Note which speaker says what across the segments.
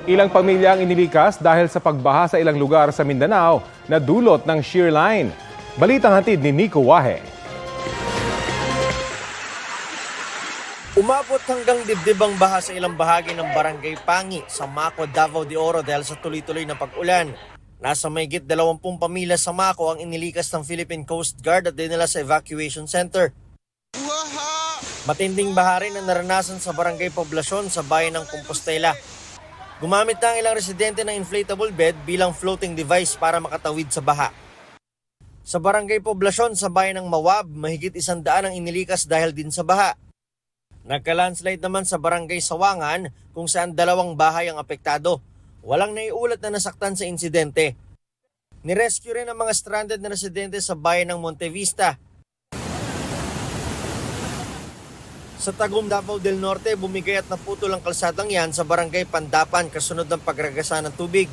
Speaker 1: Ilang pamilya ang inilikas dahil sa pagbaha sa ilang lugar sa Mindanao na dulot ng shear line. Balitang hatid ni Nico Wahe.
Speaker 2: Umabot hanggang dibdib ang baha sa ilang bahagi ng Barangay Pangi sa Maco, Davao de Oro dahil sa tuloy-tuloy na pag-ulan. Nasa mahigit 20 pamilya sa Maco ang inilikas ng Philippine Coast Guard at dinala sa evacuation center. Matinding baha rin ang naranasan sa Barangay Poblasyon sa bayan ng Compostela. Gumamit na ang ilang residente ng inflatable bed bilang floating device para makatawid sa baha. Sa Barangay Poblasyon sa bayan ng Mawab, mahigit 100 ang inilikas dahil din sa baha. Nagka-landslide naman sa Barangay Sawangan kung saan 2 bahay ang apektado. Walang naiulat na nasaktan sa insidente. Nirescue rin ang mga stranded na residente sa bayan ng Montevista. Sa Tagum, Davao del Norte, bumigay at naputol ang kalsadang yan sa Barangay Pandapan kasunod ng pagragasa ng tubig.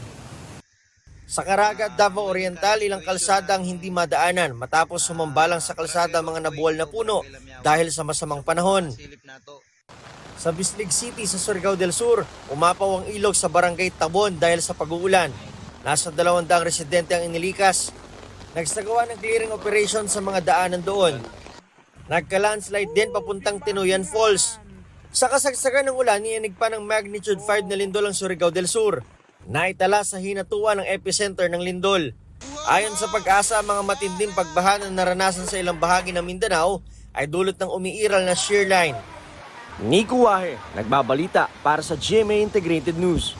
Speaker 2: Sa Caraga, Davao Oriental, ilang kalsada ang hindi madaanan matapos sumambalang sa kalsada mga nabuwal na puno dahil sa masamang panahon. Sa Bislig City sa Surigao del Sur, umapaw ang ilog sa Barangay Tabon dahil sa pag-uulan. Nasa 200 residente ang inilikas. Nagsagawa ng clearing operation sa mga daanan doon. Nagka-landslide din papuntang Tinoyan Falls. Sa kasagsagan ng ulan, niyanig pa ng magnitude 5 na lindol ang Surigao del Sur. Naitala sa hinatuan ng epicenter ng lindol. Ayon sa Pag-asa, mga matinding pagbaha na naranasan sa ilang bahagi ng Mindanao ay dulot ng umiiral na shear line.
Speaker 3: Nico Wahe, nagbabalita para sa GMA Integrated News.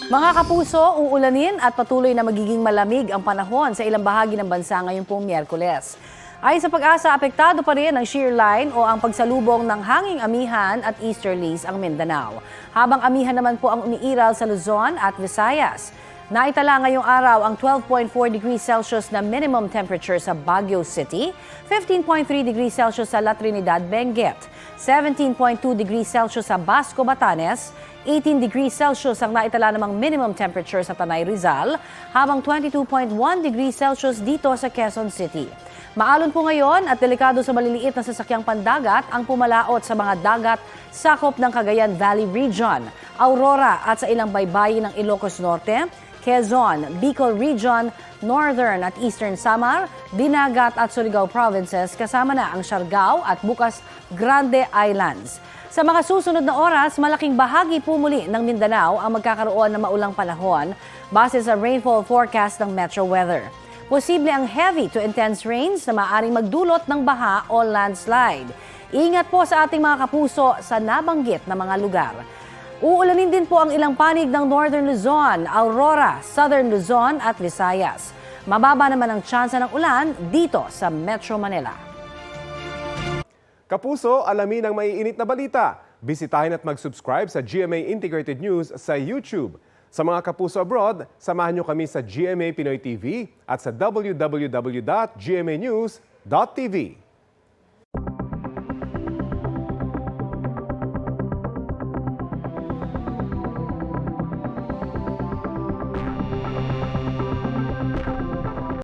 Speaker 4: Mga kapuso, uulanin at patuloy na magiging malamig ang panahon sa ilang bahagi ng bansa ngayong pong Miyerkules. Ayon sa Pag-asa, apektado pa rin ang shear line o ang pagsalubong ng hanging amihan at easterlies ang Mindanao. Habang amihan naman po ang umiiral sa Luzon at Visayas. Naitala ngayong araw ang 12.4 degrees Celsius na minimum temperature sa Baguio City, 15.3 degrees Celsius sa La Trinidad, Benguet, 17.2 degrees Celsius sa Basco, Batanes, 18 degrees Celsius ang naitala namang minimum temperature sa Tanay, Rizal, habang 22.1 degrees Celsius dito sa Quezon City. Maalon po ngayon at delikado sa maliliit na sasakyang pandagat ang pumalaot sa mga dagat sakop ng Cagayan Valley Region, Aurora at sa ilang baybayin ng Ilocos Norte, Quezon, Bicol Region, Northern at Eastern Samar, Dinagat at Surigao Provinces kasama na ang Siargao at bukas Grande Islands. Sa mga susunod na oras, malaking bahagi po muli ng Mindanao ang magkakaroon ng maulang panahon base sa rainfall forecast ng Metro Weather. Posible ang heavy to intense rains na maaaring magdulot ng baha o landslide. Ingat po sa ating mga kapuso sa nabanggit na mga lugar. Uulanin din po ang ilang panig ng Northern Luzon, Aurora, Southern Luzon at Visayas. Mababa naman ang tsansa ng ulan dito sa Metro Manila.
Speaker 1: Kapuso, alamin ang maiinit na balita. Bisitahin at mag-subscribe sa GMA Integrated News sa YouTube. Sa mga kapuso abroad, samahan nyo kami sa GMA Pinoy TV at sa www.gmanews.tv.